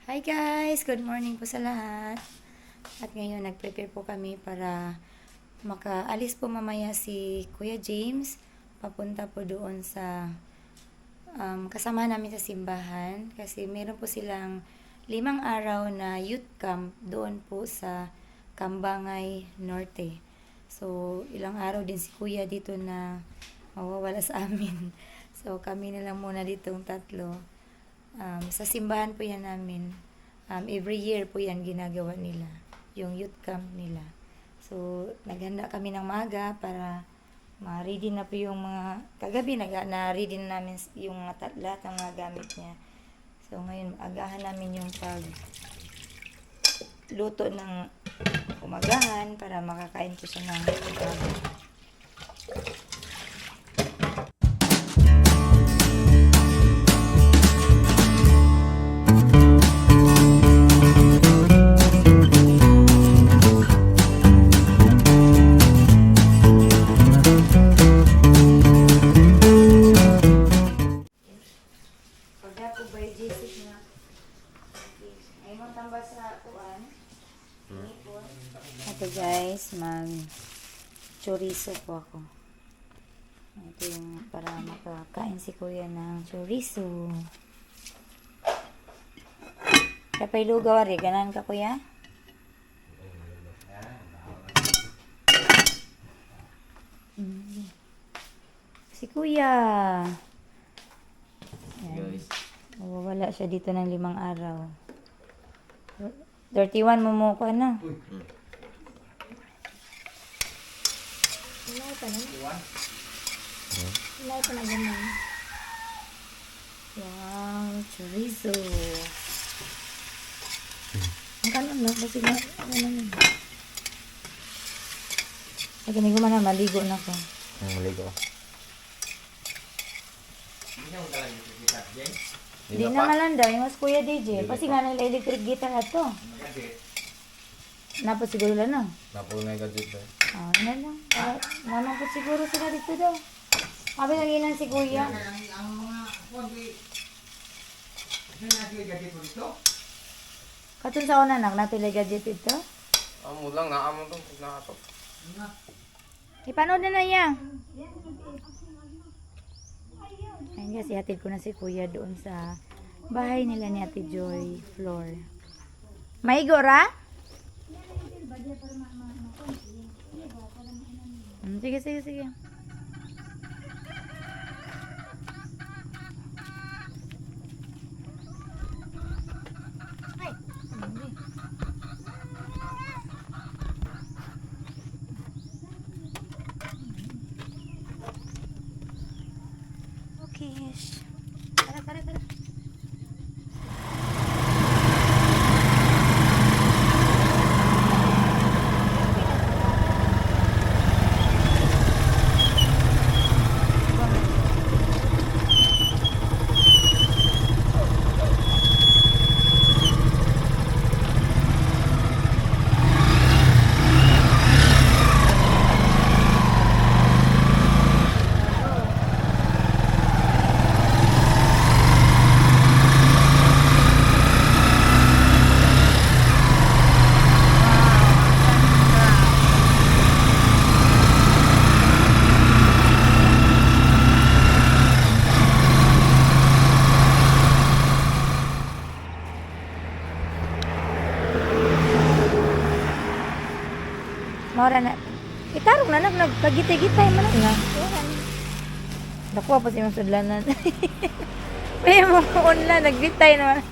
Hi guys! Good morning po sa lahat. At ngayon nag-prepare po kami para makaalis po mamaya si Kuya James. Papunta po doon sa kasama namin sa simbahan. Kasi meron po silang 5 araw na youth camp doon po sa Cambangay Norte. So ilang araw din si Kuya dito na mawawala sa amin. So kami na lang muna ditong tatlo. Sa simbahan po yan namin. Every year po yan ginagawa nila. Yung youth camp nila. So, naghanda kami ng maga para ma-ready na po yung mga... Kagabi, na-ready na namin yung lahat ng mga gamit niya. So, ngayon, agahan namin yung luto ng umagahan para makakain po siya ng Ito guys, mag-chorizo po ako. Ito yung para makakain si Kuya ng chorizo. Kapay lugaw rin, ganan ka Kuya? Si Kuya. Yan. Wala siya dito ng 5 araw. 31 mo ko na. Ilay pa na. Ilay pa na ganun. Wow, chorizo. Ang kanon na, kasi na, Ay, ganun ko man na, maligo na ko. Maligo. Hindi na malanda, yung mas Kuya DJ. Kasi nga nila electric guitar ato. Napo siguro lang no? Napo na yung gadget ba? Na lang. Naman po siguro sila dito daw. Sabi lang inan si Kuya. Ang mga kundi hindi gadget po dito. Katun sa una nak natulay gadget ito. Amo lang, naamo to. Nakatok. Ipanood na yan. Ayun guys, ihatid ko na si Kuya doon sa bahay nila ni Ate Joy Floor. Maigo ra? Sige, sige, sige. Ay, okay. Tara, tara, tara. Mora na. Itarong na nagkagitay-gitay man na. Nakuha pa si masudlanan. May mga unlan nagbitay naman.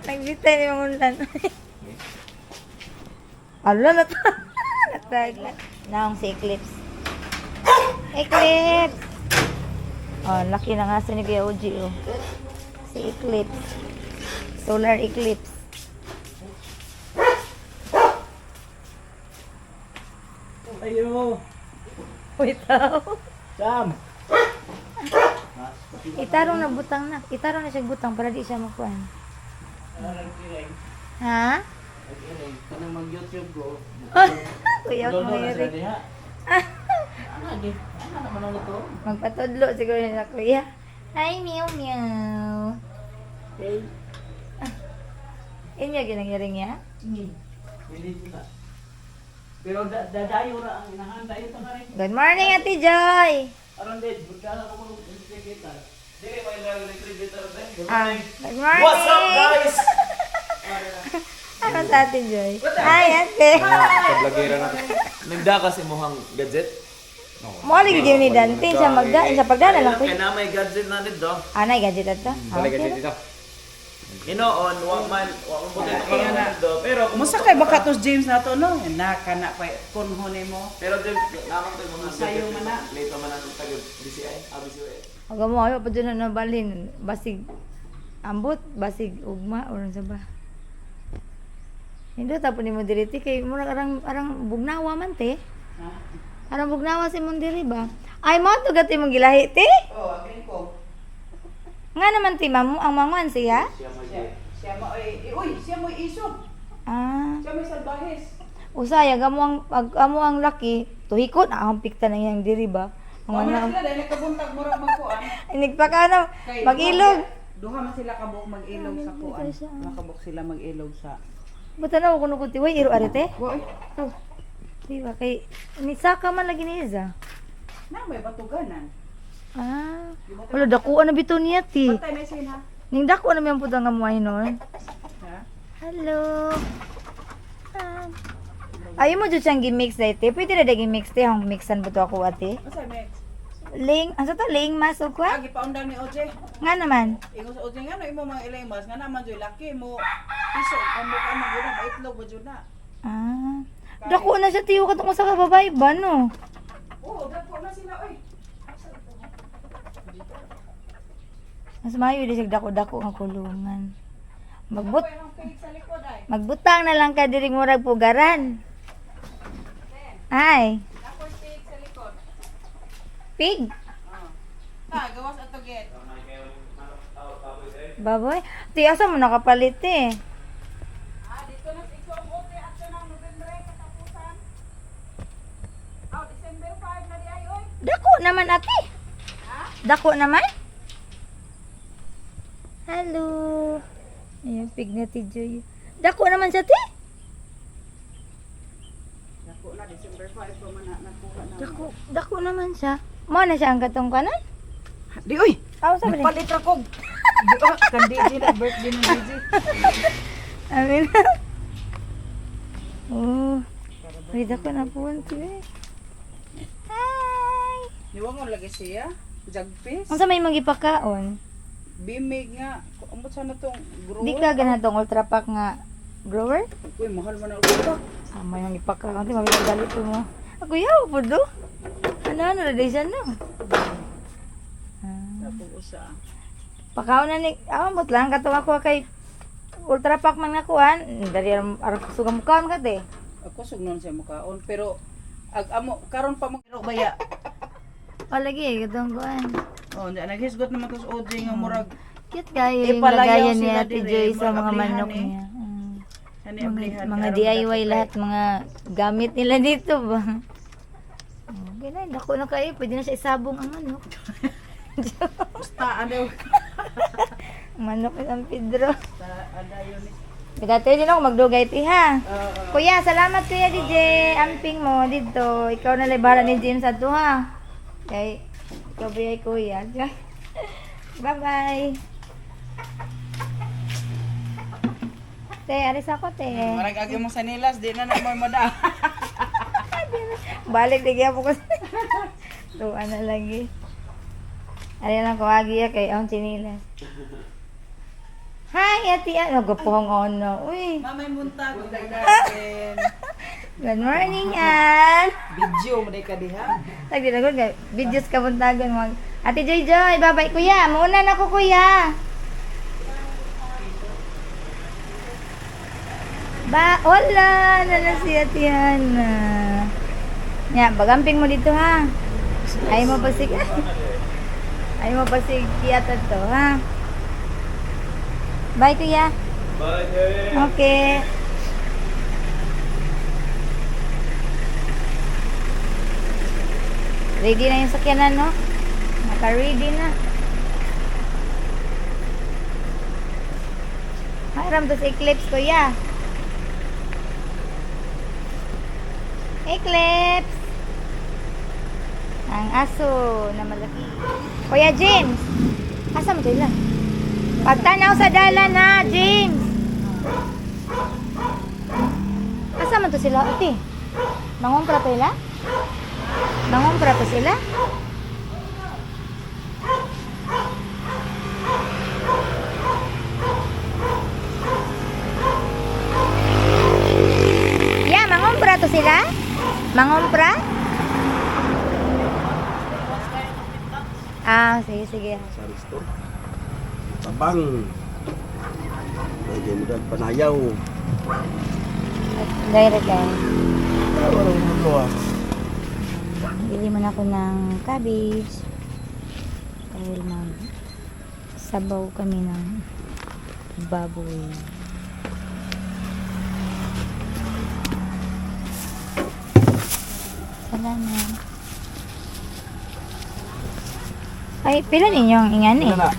Nagbitay ni mga unlan. Ala na to. Natagla. Naong si Eclipse. Eclipse. Oh, laki na nga sa ni Kuya Oji oh. Si Eclipse. Solar eclipse. Ayo. Wait daw. Sam. Itarong na butang na. Itarong na siya butang para di siya makuhan. Ha? Kanang mag-YouTube ko. Kuya ko mayroon. Ano naman ang ito? Magpatudlo siguro nila Kuya. Hi, meow meow. Okay. Inyo ginang-iring ya? Hindi ko na. Pero dadayo ra ang inahanda ito na rin. Good morning, Ate Joy! Aron din, magkala ko kung kita. Sige, may lang electric rin. Good morning! What's up, guys? Ano sa Ate Joy? Hi, Ate! Kablagira na. Nagda kasi muhang gadget. Mali gyud ni Dante sa pagdana lang ko. Kaya na may gadget na nito. Anay gadget ato. Balik ka dito. Inoon, wa man buti Kaya na. nito. Pero Musa kay baka tos James na to no? Naka na pa kunhone mo. pero din naman tayo mga Sayo man na. Lito man ang taga BCI, BCI. Aga mo ayo pa dyan na balhin. Basig ambot, basig ugma or sa ba. Hindi tapon ni mo diriti kay mura arang bugnawa man te. Ha? Arang bugnawa si mong diri ba? Ay mo to gati mong gilahi te. Oh, agrin ko. Nga naman ti mamu ang manguan siya. Siya mo siya mo isog. Ah, Siya mo salbahes. usaya amo ang laki tuhikot ang pikta na yang diri ba. Ang Wala ano, sila dahil nakabuntag mo ra magkuan. nagpakano mag-ilog. Duha man sila kabuk mag-ilog sa kuan. Makabuk sila mag-ilog sa. Butanaw kuno ko ti way iro arete. Boy, Oh. Di ba kay ni saka man lagi ni Iza. na may batuganan. Ah, wala dakuan na bito niya ti. Bantay na sin ha. Ning dako na may putang amuay nun. Ha? Hello. Ah. Ayaw mo dyan siyang gimix na ite. Pwede na daging mix te. Ang mixan ba to ako ate? Asa Mex? Ling, ano to? Ling masok ko? Agi paundang ni OJ. Nga naman. Ingo sa OJ nga no imo mga ilay mas nga naman joy laki mo. Piso ang mukha mo guna maitlog ba jud na. Ah. Dako na siya tiyo katong sa kababay ba no? Oh, dagko na sila oy. Mas mayo di siya dako-dako ang kulungan. Magbut Koy ang cake sa likod ay. magbutang na lang ka diri murag pugaran. Ay, Ako cake sa likod. pig. Ah, gawas ato get. Baboy. Ti asa mo nakapalit eh. Ah, dito na ikaw ang OJ ato ng November katapusan. Oh, December 5 na di ay oy. Dako naman ate. Dako naman. Hello. Ayan, pig na ti Joy. Dako naman siya ti. Dako na December 5 pa man nakuha na. Dako naman siya. Mo na siya ang katong kanan. Di oy. Aw sa bali. Palit ra ko. Di oh, kan DJ na birthday ng DJ. Amin. Oh. Uy, dako na po eh. Hi. Niwangon lagi siya. Jagpis. Unsa may magipakaon? Bimig nga. Amot sana tong grower. Di ka ganatong ultra pack nga grower? Uy, mahal man ang utak. Sama yung ipakaon. Di mabili galit po mo. Ako yaw po do. Ano na day siya no? Tapos usa. Pakaon na ni. Amot lang katong ako kay ultra pack man nga kuan. Dari arang sugam kaon ka te. Ako sugnon siya mukaon pero ag amo karon pa magro baya. O lagi katong kuan. Oh, naghisgot naman ko sa OJ nga murag Cute kayo yung Ipalayaw lagayan ni sila Ate dire, Joy sa mga mga ablihan manok eh. niya. ani Mga, ablihan. mga aron DIY dapat lahat, mga gamit nila dito ba? Okay na, dako na kayo. Pwede na siya isabong ang manok. Basta ano Manok ni San Pedro. sa ada yun. Dati din ako magdugay ti ha. Kuya, salamat Kuya DJ. Amping mo dito. Ikaw na libara ni James ato ha. Kay, ikaw ba yung kuya? Bye-bye. Te, alis ako te. Marag agi mo sa nilas di na na mo mada. Balik di kaya po ko. Tuwa na lagi. Ari lang ko agi ya kay ang chinilas. Hi, ati ano gapohong ono. Uy. Mamay muntag natin. Good morning, Ann. Video mo day ka diha. Lagi na gud videos ka buntagon mag. Ate Joy Joy, bye-bye kuya. Muna na ko kuya. Ba, hola, na si Ate Hana. Ya, bagamping mo dito ha. Ay mo pasig. Ay mo pasig kiyata to ha. Bye kuya. Bye. Okay. Ready na yung sakyanan, no? Naka-ready na. Haram to sa Eclipse, kuya. Eclipse! Ang aso na malaki. Kuya James! Asa mo sila? Pagtanaw sa dala na, James! Asa mo to sila, ate? Mangumpra to sila? Mangumpra to sila? Yeah, mangumpra to sila? Mangumpra? Ah, sige, sige. Sa resto. Tabang. Lagi mudah panayaw. At direct lang. Warang magawa. Bili man ako ng cabbage. Dahil sabaw kami ng baboy. Salamat. Ay, pila ninyong ingani? Ano na?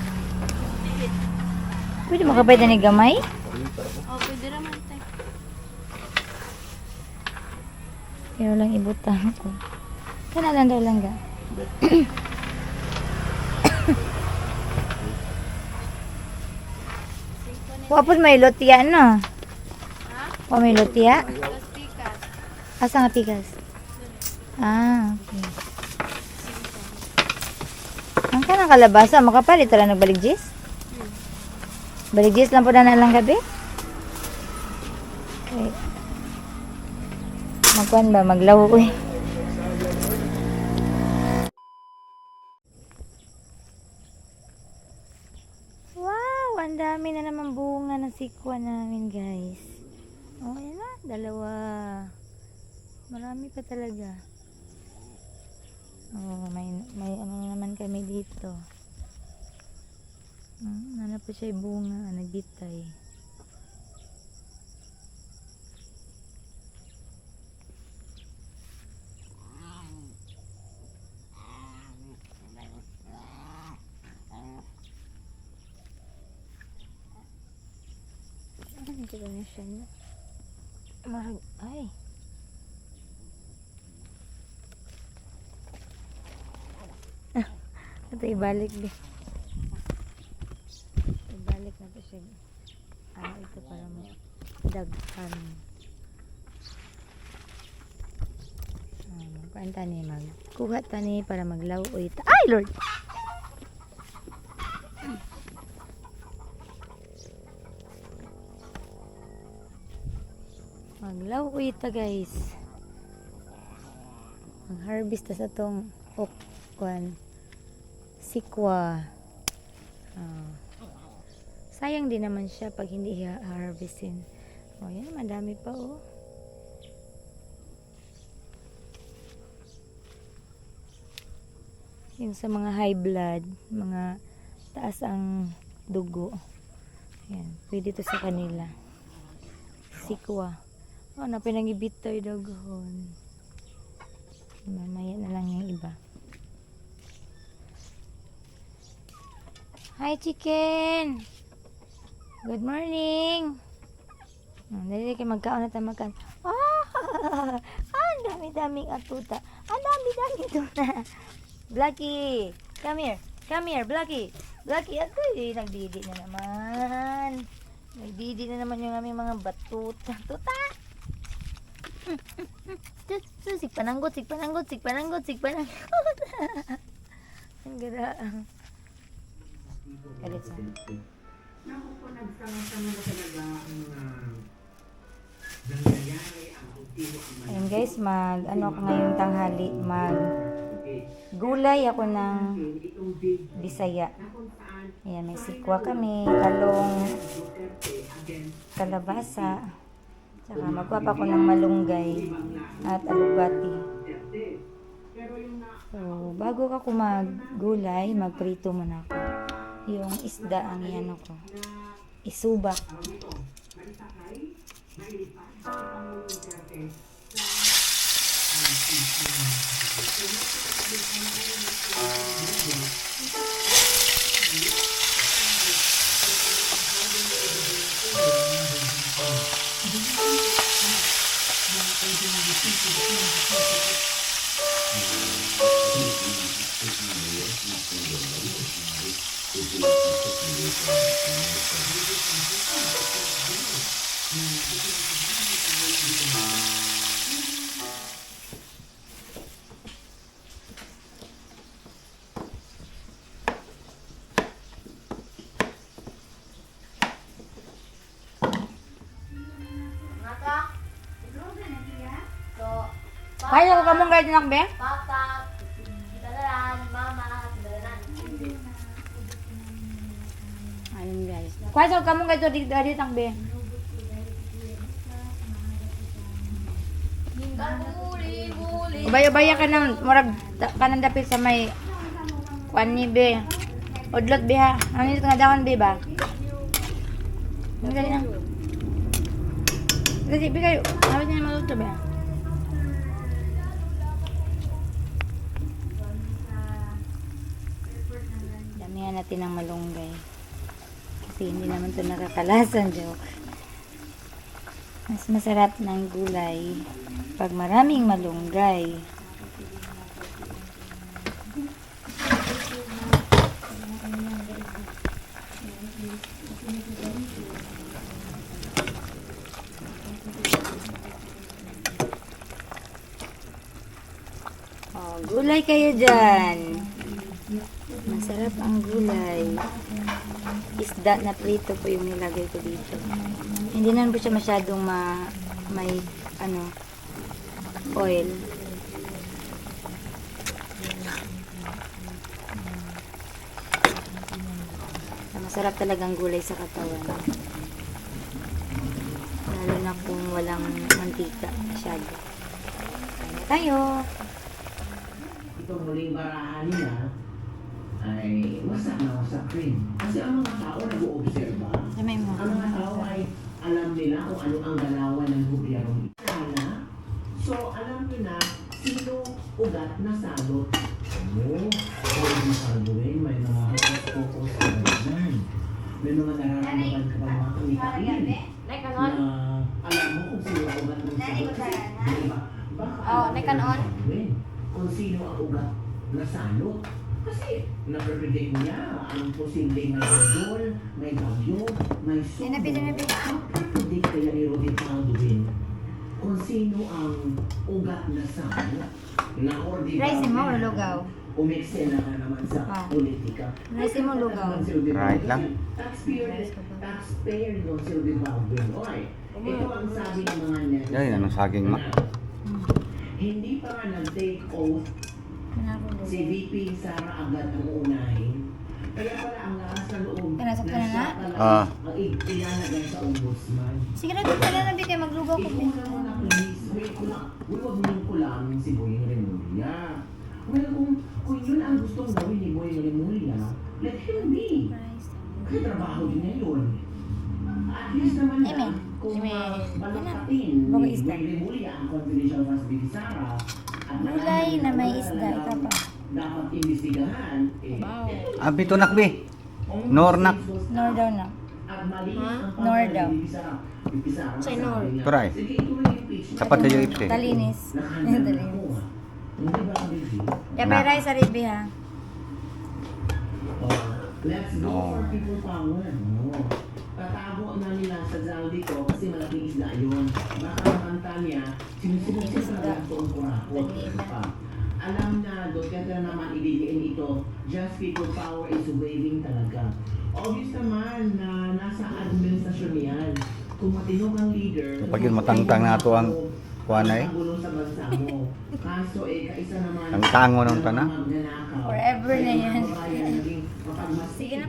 Pwede makapay na ni gamay? Oh, pwede naman tayo. Pero lang ibutang ko. Kanalan daw lang ga. Wapos may lotia no? O may lotia? Tapos pikas. Asa nga pikas? Ah, okay. Ang kanang kalabasa, makapalit tala nagbalik jis? Balik jis lang po na lang gabi? Okay. Magkuhan ba? Maglaw uy. Wow! Ang dami na naman bunga ng sikwa namin guys. Oh, yan na. Dalawa. Marami pa talaga. Oh, may ano na naman kami dito. Hanap pa siya yung bunga, nagbitay. Hindi ko na siya na. Ay. Ito ibalik din. Ibalik na to siya. Ito para mo daghan. Kuanta ni kuha tani para maglawoy. Ay Lord. Maglawoy ta guys. Mag-harvest ta sa tong okwan. Sikwa. Sayang din naman siya pag hindi harvestin. Oh, yan, madami pa oh. Yung sa mga high blood, mga taas ang dugo. Yan, pwede to sa kanila. Sikwa. Oh, napinangibit tayo daghon. Mamaya na lang yung iba. Hi, chicken! Good morning! Dali kayo magkaon na tayo magkaon. Ah! Ang dami-daming atuta. Ang dami-daming tuna. Blackie! Come here! Come here, Blackie! Blackie, agoy! Nagdidi na naman. Nagdidi na naman yung aming mga batuta. Tuta! Sigpananggot, sigpananggot, sigpananggot, sigpananggot. Ang garaang. Kalit sa. Naku po, nagsama-sama na talaga ang nangyayari, ang utilo, ang Ayan guys, ano ako ngayong tanghali, gulay ako ng itong big Bisaya. na kung saan Ayan, may sikwa kami, talong, Duterte against kalabasa, tsaka magpapa ko ng malunggay at alubati. Duterte. Pero yung So, bago ako maggulay, magprito muna ako. Yung isda ang iyan ko. Isubak. malisakay, mailipad, si Pangulong Duterte sa Kaya ko kamong guide nak be? Papa, dalaran, mama, dalaran. Ayun guys. Kaya ko kamong guide dito dito nak be? Huli. Ubay-ubaya ka nang murag kanang dapit sa may kuan ni be. Udlot be ha. Ano ito nga dahon be ba? Ano gali na? Kasi be kayo. Hawit niya maluto be. Damihan natin ng malunggay. Kasi hindi naman ito nakakalasan, joke. Mas masarap ng gulay pag maraming malunggay. Oh, gulay kayo dyan. Masarap ang gulay. Isda na prito po yung nilagay ko dito. Hindi naman po siya masyadong may oil. Masarap talagang gulay sa katawan. Lalo na kung walang mantika masyado. Kaya tayo. Itong muling barahan nila ay wasak na wasak rin. Kasi ang mga tao nag-oobserba. May mo. Ang mga tao ay alam nila kung ano ang galawan ng gobyerno. So, alam nyo na sino ugat na salot. Oo, pwede saluhin. May mga focus ka na dyan. May mga nararamdaman ka ba mga kamitain na alam mo kung sino ang ugat ng salot. Diba? Baka alam mo saluhin kung sino ang ugat na salot. Kasi napredict niya ang posibleng may gondol, may bagyo, may sumo. Napredict kaya ni Rodin Alduin kung sino ang ugat na salot. Rice mo o lugaw? Umeksena ka naman sa politika. Rice mo lugaw? Right lang. Taxpayer no Silvio Baldwin. Oy, ito ang sabi ng mga netizens. Yan, anong saging ma? Hindi pa nga nag-take oath si VP Sara agad ang unahin. Kaya pala ang lakas ng loob Pinasok ka na nga? ang ilalagay sa ombudsman. Sige na, nabi kayo maglugaw ko. Una mo na please, huwag mo lang si Boying Remulla. Well, kung yun ang gustong gawin ni Boying Remulla, let him be. Kasi trabaho din niya yun. At least naman na, kung balakatin ni Boying Remulla ang confidential funds ni Sara, Gulay na may isda. Ito pa. dapat imbestigahan. Abi to nakbi. Nornak. Nor daw na. Nor daw. Sa Nor. Turay. Sapat kayo ipsi. Talinis. Talinis. Kaya may rice sa ribi ha. Let's go for people power. Tatago na nila sa Zaldi ko kasi malaking isda yun. Baka nakanta niya, sinusunod sa doon kurakot. Alam na doon, kaya naman ibigin ito, just people power is waving talaga. Obvious naman na nasa administrasyon niyan. Kung matino kang leader, Pag yun matangtang na ito ang kuwanay. magulong sa bansa mo. Kaso kaisa naman, Ang tango ng tana. Forever na yan. Sige na.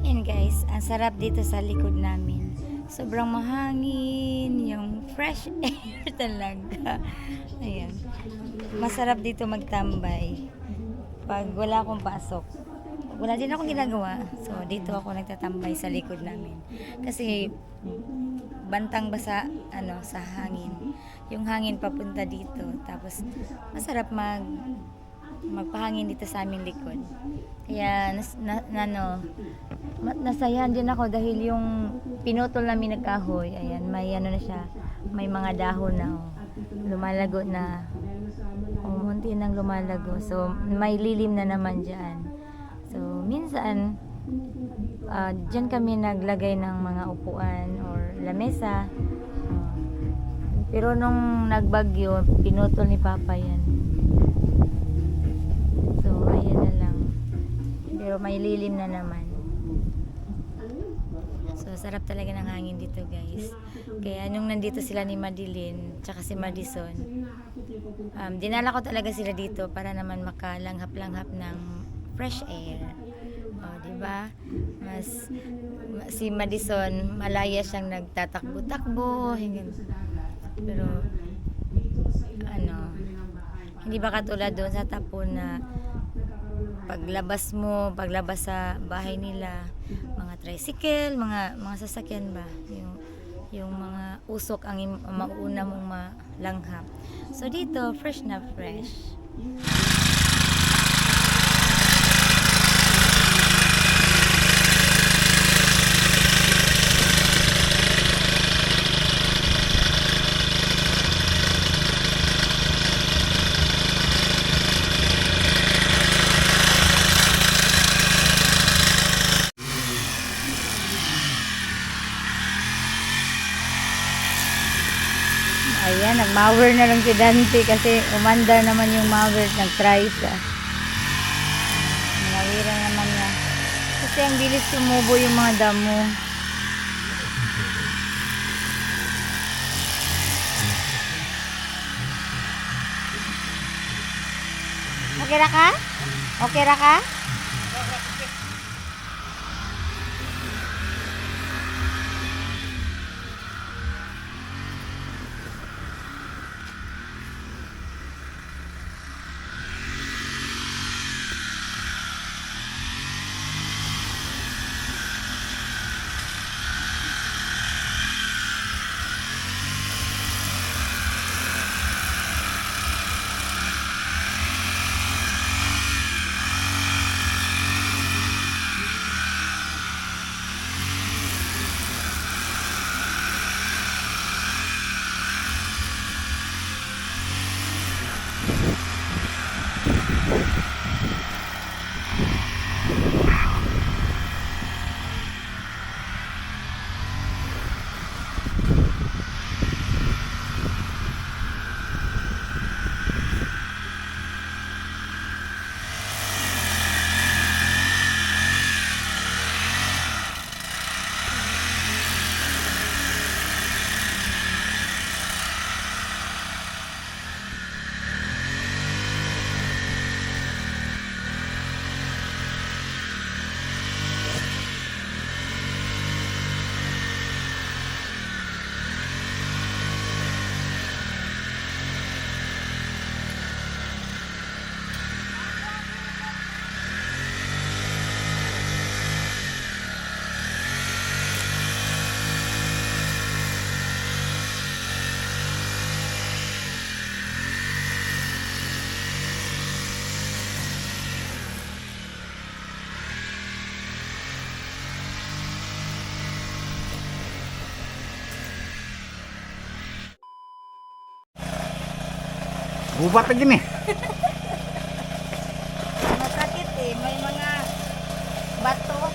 Yan guys, ang sarap dito sa likod namin. Sobrang mahangin, yung fresh air talaga. Ayan. Masarap dito magtambay. Pag wala akong pasok. Wala din akong ginagawa. So, dito ako nagtatambay sa likod namin. Kasi, bantang basa, sa hangin. Yung hangin papunta dito. Tapos, masarap magpahangin dito sa aming likod. Kaya, nasayahan din ako dahil yung pinutol namin ng kahoy, ayan, may na siya, may mga dahon na. lumalago na. Unti nang lumalago. So, may lilim na naman dyan. So, minsan, dyan kami naglagay ng mga upuan or lamesa. Pero nung nagbagyo, pinutol ni Papa yan. So, ayan na lang. Pero may lilim na naman. So, sarap talaga ng hangin dito, guys. Kaya nung nandito sila ni Madeline, tsaka si Madison, dinala ko talaga sila dito para naman makalanghap-langhap ng fresh air. O, diba? Si Madison, malaya siyang nagtatakbo-takbo. Pero, hindi ba katulad doon sa Tapo na paglabas sa bahay nila, mga tricycle, mga sasakyan ba, yung mga usok ang mauna mong malanghap. So dito, fresh na fresh. Ayan, nag-mower na lang si Dante kasi umandar naman yung mower, nag-try siya. Nawira naman niya. Kasi ang bilis tumubo yung mga damo. Okay ra ka? Okay ra ka? Bubat lagi nih. Masakit eh, may mga bato.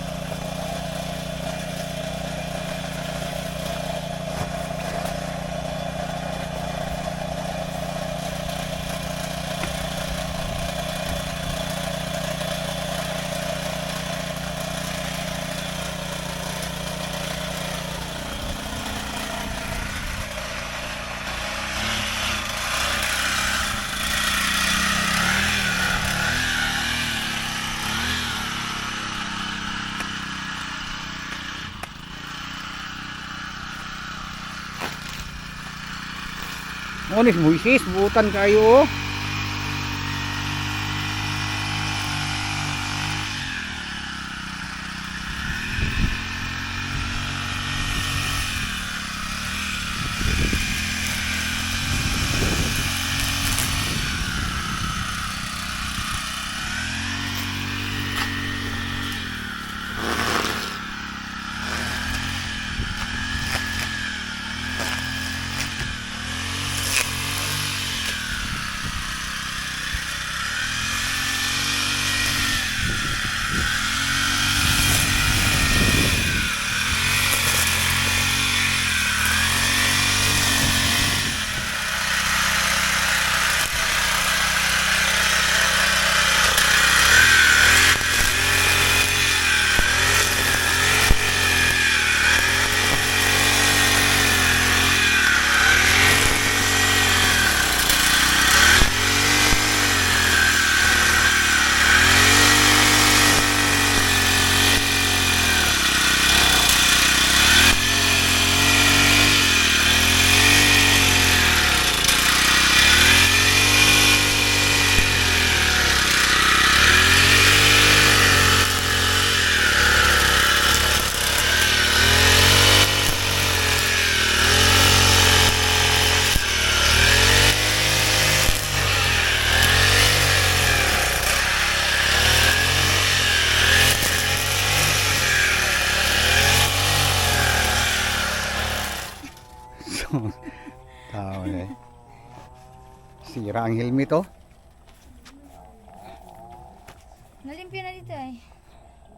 Onis buisis, buutan kayo. Tao na eh. Sira ang helmet oh. Nalimpyo na dito ay.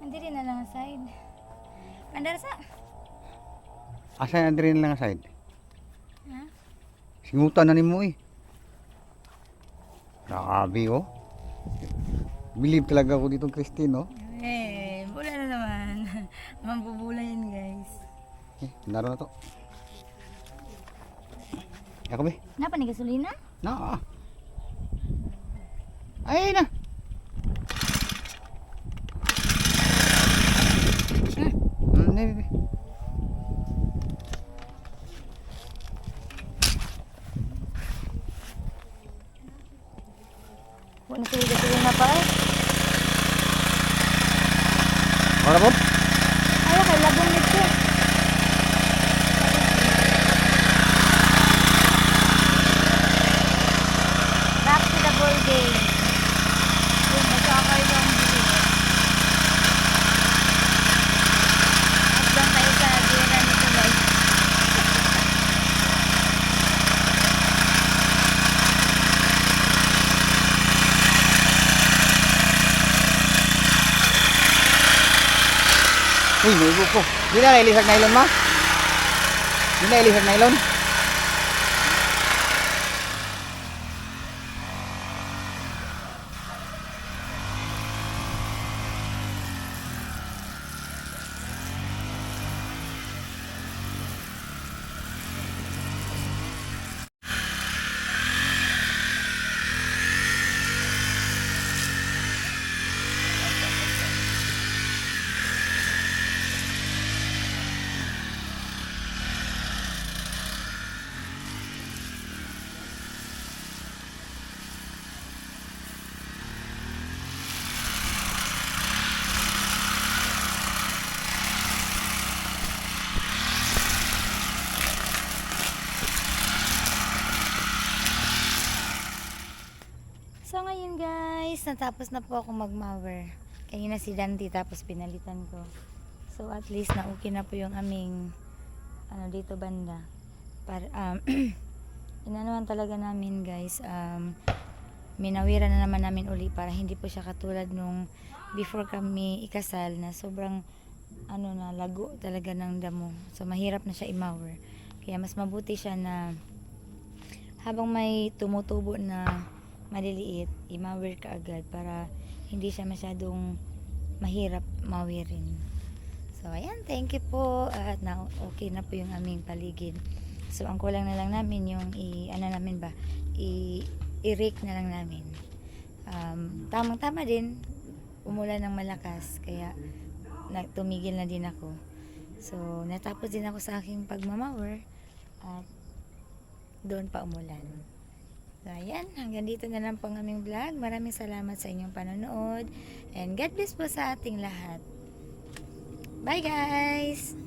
Nandiri na lang ang side. Andar sa? Asa yung adrenaline lang ang side? Ha? Singutan na ni mo eh. Grabe oh. Believe talaga ako dito Christine oh. Eh, bula na naman. Mambubula yan guys. Naroon na to. Ako be. Napa ni gasolina? Na. Ay na. Be. Wala na sila gasolina pa eh. Ora po. Ayaw kay labong nito. Back to the ball game. Kung magkakay lang dito. At doon tayo sa gira nito guys. Uy, may buko. Di na ilisag nylon ma? Di na ilisag nylon? So ngayon guys, natapos na po ako mag-mower. Kanina si Dante tapos pinalitan ko. So at least na okay na po yung aming dito banda. Para inanuhan talaga namin guys. Minawiran na naman namin uli para hindi po siya katulad nung before kami ikasal na sobrang na lago talaga ng damo. So mahirap na siya i-mower. Kaya mas mabuti siya na habang may tumutubo na maliliit, i-mower ka agad para hindi siya masyadong mahirap mawirin. So ayan, thank you po at na okay na po yung aming paligid. So ang kulang na lang namin yung i-rake na lang namin. Tamang-tama din, umulan ng malakas kaya tumigil na din ako. So natapos din ako sa aking pagmamawer at doon pa umulan. So, ayan, hanggang dito na lang po ang aming vlog. Maraming salamat sa inyong panonood. And God bless po sa ating lahat. Bye guys!